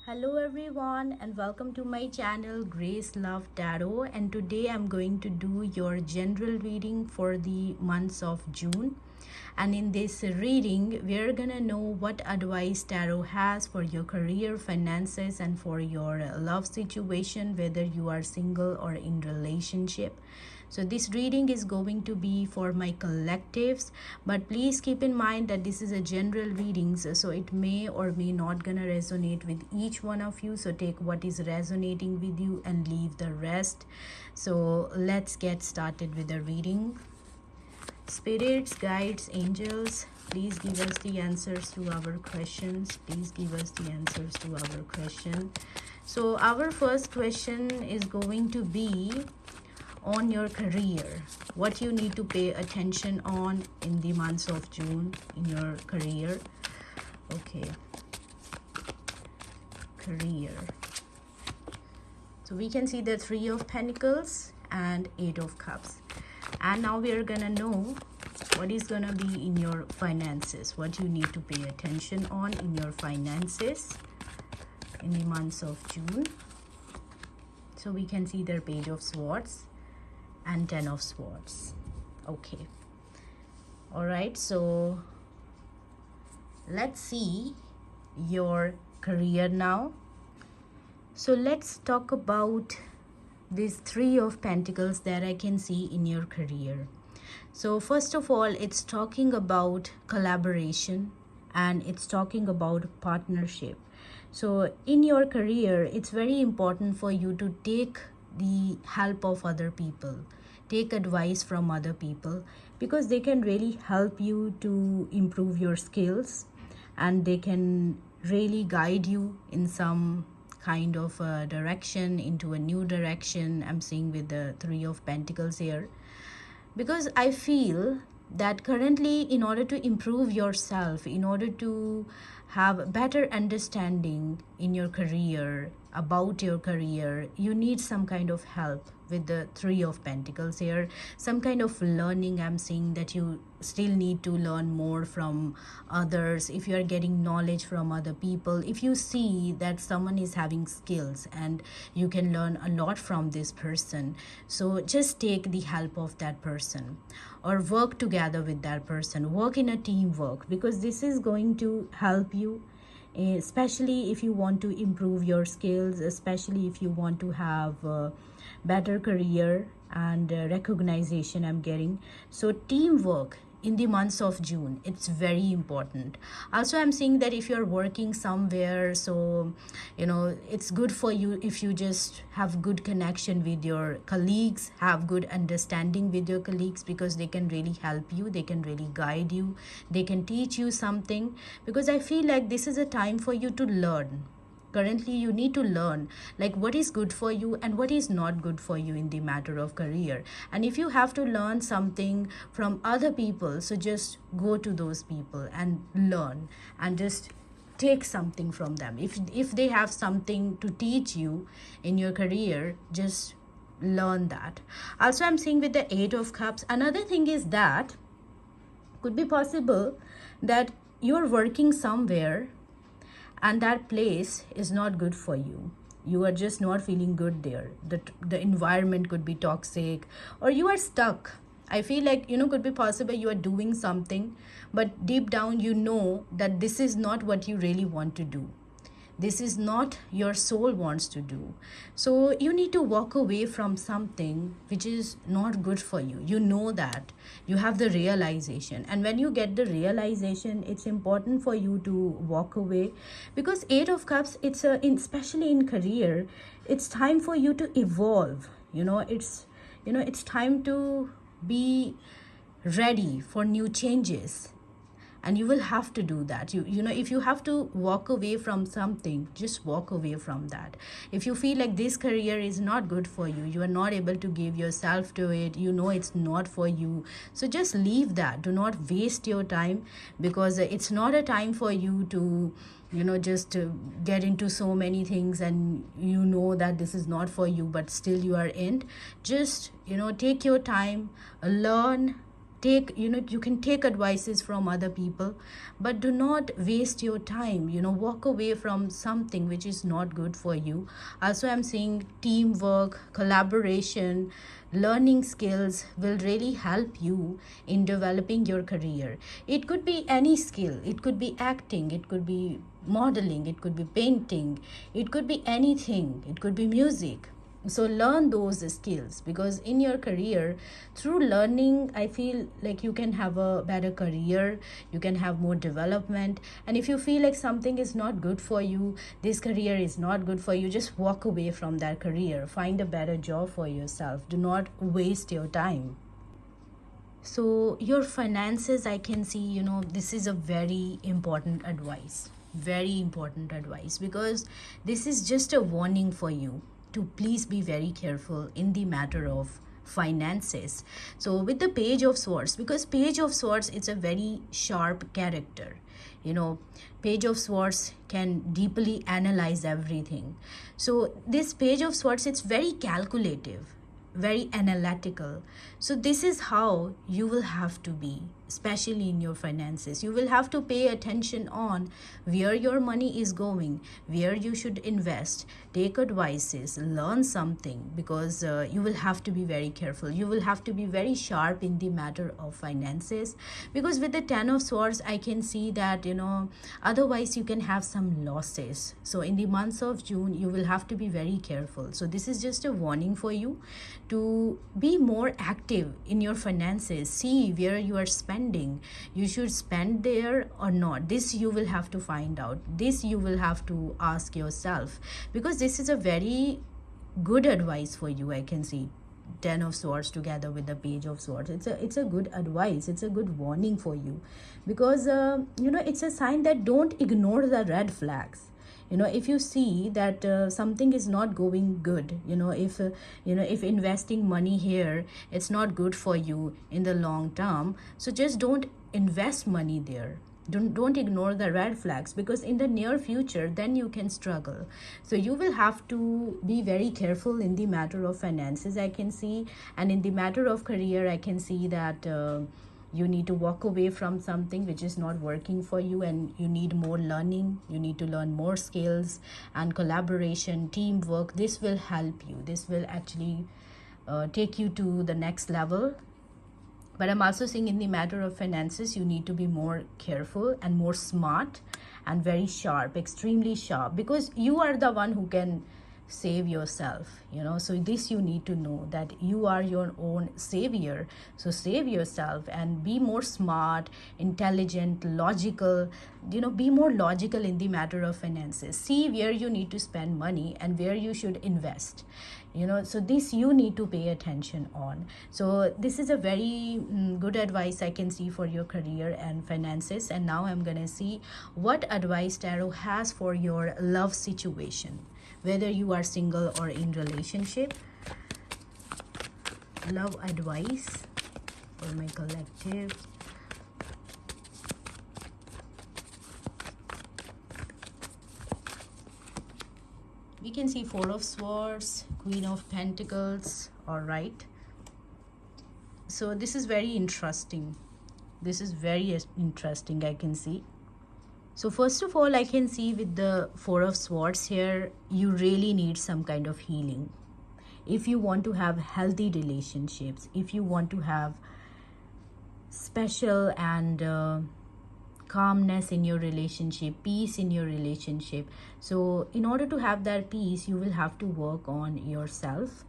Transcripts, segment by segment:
Hello everyone and welcome to my channel Grace Love Tarot, and today I'm going to do your general reading for the months of June. And in this reading we're gonna know what advice tarot has for your career, finances, and for your love situation, whether you are single or in relationship. So this reading is going to be for my collectives, but please keep in mind that this is a general reading, so it may or may not gonna resonate with each one of you. So take what is resonating with you and leave the rest. So let's get started with the reading. Spirits, guides, angels, please give us the answers to our questions. Please give us the answers to our question. So our first question is going to be on your career, what you need to pay attention on in the months of June in your career. Okay, career. So we can see the Three of Pentacles and Eight of Cups. And now we are gonna know what is gonna be in your finances, what you need to pay attention on in your finances in the months of June. So we can see their Page of Swords and Ten of Swords. Okay, all right, so let's see your career now. So let's talk about these Three of Pentacles that I can see in your career. So first of all, it's talking about collaboration and it's talking about partnership. So in your career, it's very important for you to take the help of other people, take advice from other people, because they can really help you to improve your skills and they can really guide you in some kind of a direction, into a new direction. I'm seeing with the Three of Pentacles here, because I feel that currently, in order to improve yourself, in order to have better understanding in your career, about your career, you need some kind of help with the Three of Pentacles here, some kind of learning. I'm seeing that you still need to learn more from others. If you are getting knowledge from other people, if you see that someone is having skills and you can learn a lot from this person, so just take the help of that person or work together with that person, work in a teamwork, because this is going to help you, especially if you want to improve your skills, especially if you want to have a better career and recognition. I'm getting so teamwork in the months of June, it's very important. Also, I'm seeing that if you're working somewhere, so it's good for you if you just have good connection with your colleagues, have good understanding with your colleagues, because they can really help you, they can really guide you, they can teach you something, because I feel like this is a time for you to learn. Currently you need to learn like what is good for you and what is not good for you in the matter of career. And if you have to learn something from other people, so just go to those people and learn and just take something from them. If they have something to teach you in your career, just learn that. Also, I'm seeing with the Eight of Cups, another thing is that could be possible that you're working somewhere and that place is not good for you. You are just not feeling good there. The environment could be toxic or you are stuck. I feel like, could be possible you are doing something, but deep down you know that this is not what you really want to do. This is not your soul wants to do. So you need to walk away from something which is not good for you. You know that. You have the realization. And when you get the realization, it's important for you to walk away, because Eight of Cups, especially in career, it's time for you to evolve. It's time to be ready for new changes, and you will have to do that. If you have to walk away from something, just walk away from that. If you feel like this career is not good for you, you are not able to give yourself to it, it's not for you, so just leave that. Do not waste your time, because it's not a time for you to just get into so many things, and that this is not for you, but still you are in. Just take your time, learn, take, you can take advices from other people, but do not waste your time. Walk away from something which is not good for you. Also, I'm saying teamwork, collaboration, learning skills will really help you in developing your career. It could be any skill, it could be acting, it could be modeling, it could be painting, it could be anything, it could be music. So learn those skills, because in your career, through learning, I feel like you can have a better career, you can have more development. And if you feel like something is not good for you, this career is not good for you, just walk away from that career, find a better job for yourself. Do not waste your time. So your finances, I can see, this is a very important advice, very important advice, because this is just a warning for you to please be very careful in the matter of finances. So with the Page of Swords, because Page of Swords, it's a very sharp character. Page of Swords can deeply analyze everything. So this Page of Swords, it's very calculative, very analytical. So this is how you will have to be, especially in your finances. You will have to pay attention on where your money is going, where you should invest, take advices, learn something, because you will have to be very careful. You will have to be very sharp in the matter of finances, because with the Ten of Swords, I can see that, otherwise you can have some losses. So in the months of June, you will have to be very careful. So this is just a warning for you to be more active in your finances. See where you are spending. You should spend there or not. This you will have to find out. This you will have to ask yourself, because this is a very good advice for you. I can see Ten of Swords together with the Page of Swords. It's a good advice. It's a good warning for you, because it's a sign that don't ignore the red flags. If you see that something is not going good, if investing money here, it's not good for you in the long term, so just don't invest money there. Don't ignore the red flags, because in the near future, then you can struggle. So you will have to be very careful in the matter of finances, I can see. And in the matter of career, I can see that you need to walk away from something which is not working for you, and you need more learning. You need to learn more skills and collaboration, teamwork. This will help you. This will actually take you to the next level. But I'm also saying in the matter of finances, you need to be more careful and more smart and very sharp, extremely sharp, because you are the one who can save yourself. So this you need to know, that you are your own savior. So save yourself and be more smart, intelligent, logical. Be more logical in the matter of finances. See where you need to spend money and where you should invest. So this you need to pay attention on. So this is a very good advice I can see for your career and finances. And now I'm gonna see what advice tarot has for your love situation, whether you are single or in relationship. Love advice for my collective. We can see Four of Swords, Queen of Pentacles. All right. So this is very interesting. This is very interesting, I can see. So first of all, I can see with the Four of Swords here, you really need some kind of healing. If you want to have healthy relationships, if you want to have special and calmness in your relationship, peace in your relationship. So in order to have that peace, you will have to work on yourself,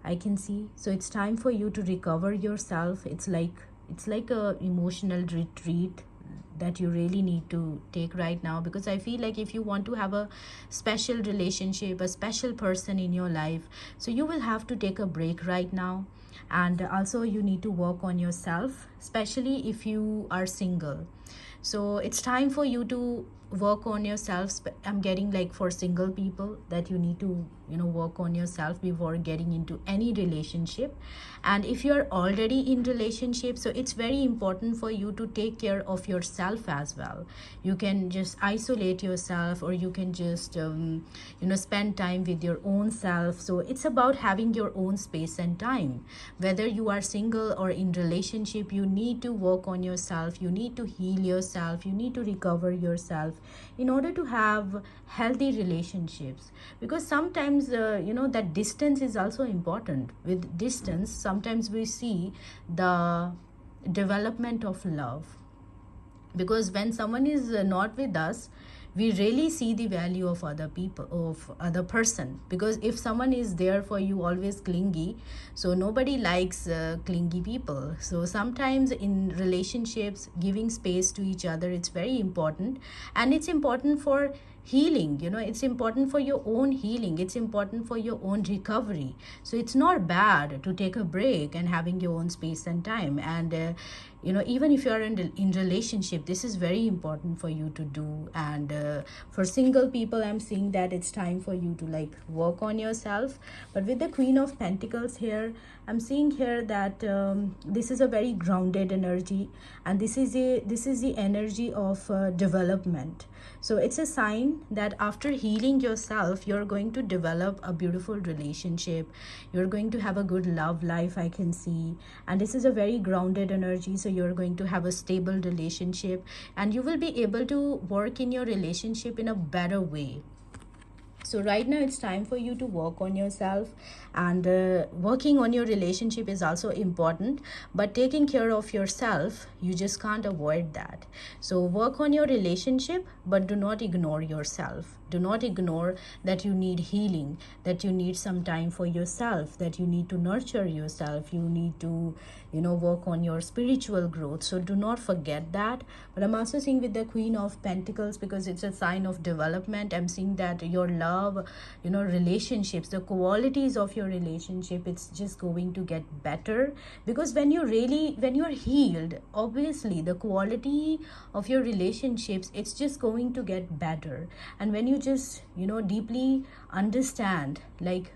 I can see. So it's time for you to recover yourself. It's like a emotional retreat that you really need to take right now, because I feel like if you want to have a special relationship, a special person in your life, so you will have to take a break right now. And also you need to work on yourself, especially if you are single. So it's time for you to work on yourself. I'm getting like for single people that you need to work on yourself before getting into any relationship. And if you're already in relationship, so it's very important for you to take care of yourself as well. You can just isolate yourself, or you can just spend time with your own self. So it's about having your own space and time. Whether you are single or in relationship, you need to work on yourself, you need to heal yourself, you need to recover yourself in order to have healthy relationships. Because sometimes that distance is also important. With distance, sometimes we see the development of love, because when someone is not with us, we really see the value of other people, of other person. Because if someone is there for you always clingy, so nobody likes clingy people. So sometimes in relationships, giving space to each other, it's very important. And it's important for healing, it's important for your own healing, it's important for your own recovery. So it's not bad to take a break and having your own space and time. And even if you are in relationship, this is very important for you to do. And for single people, I'm seeing that it's time for you to like work on yourself. But with the Queen of Pentacles here, I'm seeing here that this is a very grounded energy, and this is the energy of development. So it's a sign that after healing yourself, you're going to develop a beautiful relationship. You're going to have a good love life, I can see. And this is a very grounded energy. So you're going to have a stable relationship, and you will be able to work in your relationship in a better way. So right now it's time for you to work on yourself. And working on your relationship is also important, but taking care of yourself, you just can't avoid that. So work on your relationship, but do not ignore yourself. Do not ignore that you need healing, that you need some time for yourself, that you need to nurture yourself, you need to work on your spiritual growth. So do not forget that. But I'm also seeing with the Queen of Pentacles, because it's a sign of development, I'm seeing that your love, relationships, the qualities of your relationship, it's just going to get better. Because when you're healed, obviously the quality of your relationships, it's just going to get better. And when you just deeply understand like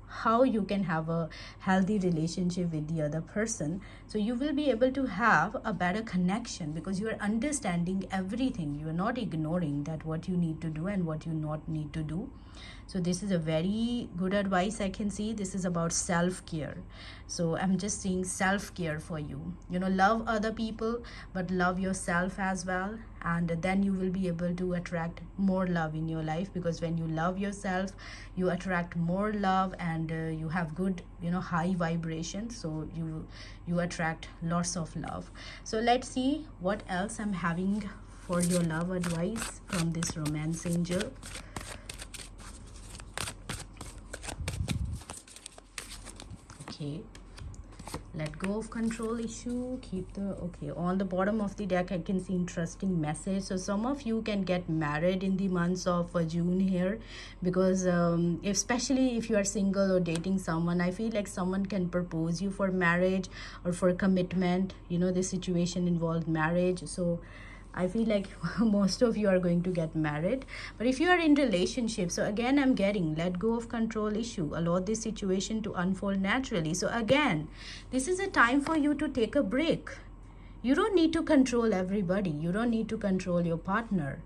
how you can have a healthy relationship with the other person, so you will be able to have a better connection, because you are understanding everything. You are not ignoring that what you need to do and what you not need to do. So this is a very good advice, I can see. This is about self-care. So I'm just seeing self-care for you. Love other people, but love yourself as well. And then you will be able to attract more love in your life, because when you love yourself, you attract more love, and you have good high vibration. So you attract lots of love. So let's see what else I'm having for your love advice from this romance angel. Okay, let go of control issue, keep the okay. On the bottom of the deck, I can see interesting message. So some of you can get married in the months of June here, because especially if you are single or dating someone, I feel like someone can propose you for marriage or for commitment. This situation involved marriage. So I feel like most of you are going to get married. But if you are in relationship, so again I'm getting let go of control issue, allow this situation to unfold naturally. So again, this is a time for you to take a break. You don't need to control everybody, you don't need to control your partner.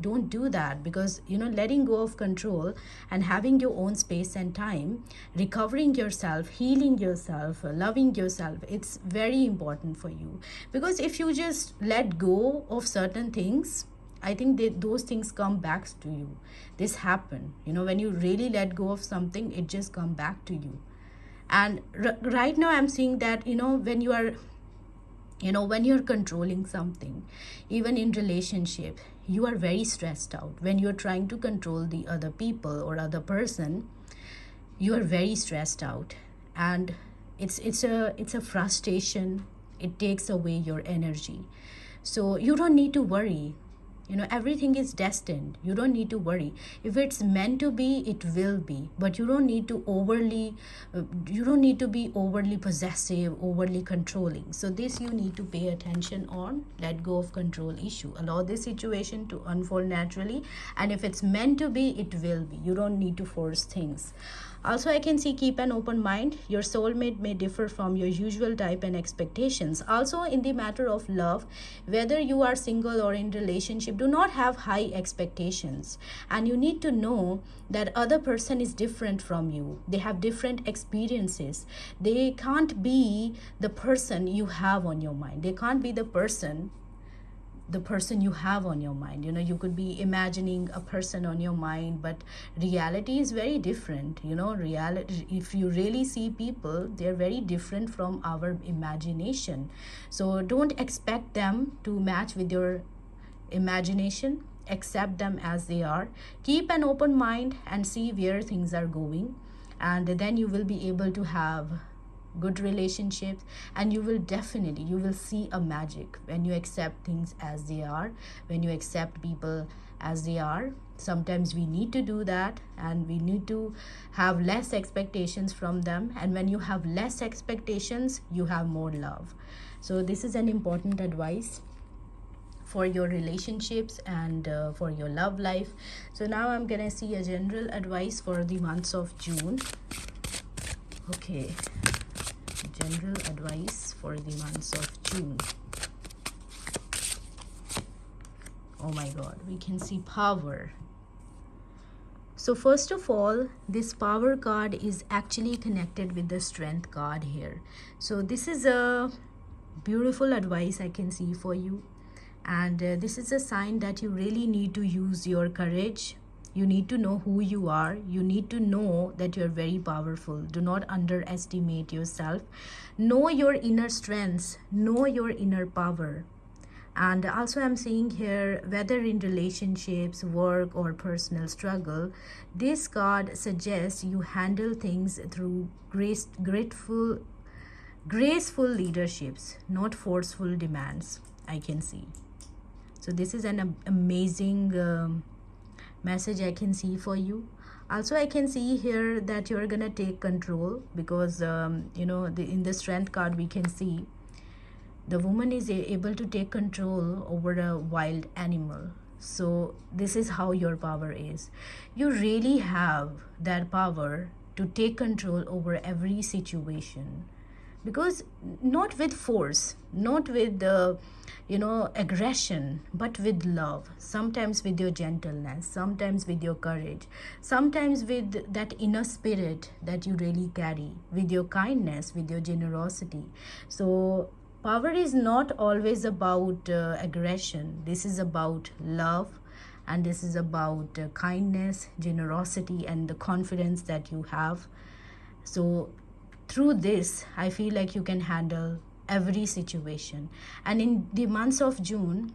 Don't do that, because letting go of control and having your own space and time, recovering yourself, healing yourself, loving yourself, it's very important for you. Because if you just let go of certain things, I think those things come back to you. This happen, when you really let go of something, it just come back to you. And right now I'm seeing that when you are when you're controlling something, even in relationship, you are very stressed out. When you're trying to control the other people or other person, you are very stressed out. And it's a frustration. It takes away your energy. So you don't need to worry. You know, everything is destined. You don't need to worry. If it's meant to be, it will be. But you don't need to be overly possessive, overly controlling. So this you need to pay attention on. Let go of control issue. Allow this situation to unfold naturally. And if it's meant to be, it will be. You don't need to force things. Also, I can see keep an open mind. Your soulmate may differ from your usual type and expectations. Also, in the matter of love, whether you are single or in relationship, do not have high expectations. And you need to know that other person is different from you. They have different experiences. They can't be the person you have on your mind. They can't be the person you have on your mind. You know, you could be imagining a person on your mind, but reality is very different. You know, reality, if you really see people, they're very different from our imagination. So don't expect them to match with your imagination. Accept them as they are. Keep an open mind and see where things are going, and then you will be able to have good relationships, and you will see a magic when you accept things as they are, when you accept people as they are. Sometimes we need to do that, and we need to have less expectations from them, and when you have less expectations, you have more love. So this is an important advice for your relationships and for your love life. So now I'm gonna see a general advice for the months of June. Okay, general advice for the months of June. Oh my god, we can see power. So first of all, this power card is actually connected with the strength card here. So this is a beautiful advice I can see for you, and this is a sign that you really need to use your courage. You need to know who you are. You need to know that you're very powerful. Do not underestimate yourself. Know your inner strengths. Know your inner power. And also I'm seeing here, whether in relationships, work, or personal struggle, this card suggests you handle things through graceful leaderships, not forceful demands, I can see. So this is an amazing message I can see for you. Also, I can see here that you're gonna take control, because you know, in the strength card we can see the woman is able to take control over a wild animal. So this is how your power is. You really have that power to take control over every situation, because not with force, not with aggression, but with love. Sometimes with your gentleness, sometimes with your courage, sometimes with that inner spirit that you really carry, with your kindness, with your generosity. So power is not always about aggression. This is about love, and this is about kindness, generosity, and the confidence that you have. So through this, I feel like you can handle every situation. And in the months of June,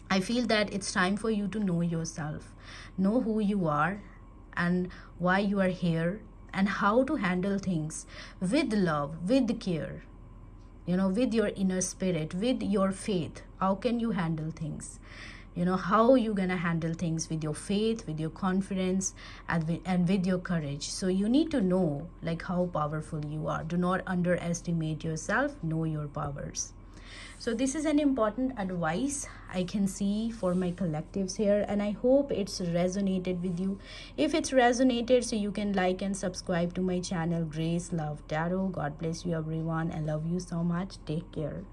I feel that it's time for you to know yourself, know who you are and why you are here, and how to handle things with love, with care, with your inner spirit, with your faith. How can you handle things? How you gonna handle things with your faith, with your confidence, and with your courage. So you need to know like how powerful you are. Do not underestimate yourself. Know your powers. So this is an important advice I can see for my collectives here, and I hope it's resonated with you. If it's resonated, so you can like and subscribe to my channel, Grace Love Tarot. God bless you everyone. I love you so much. Take care.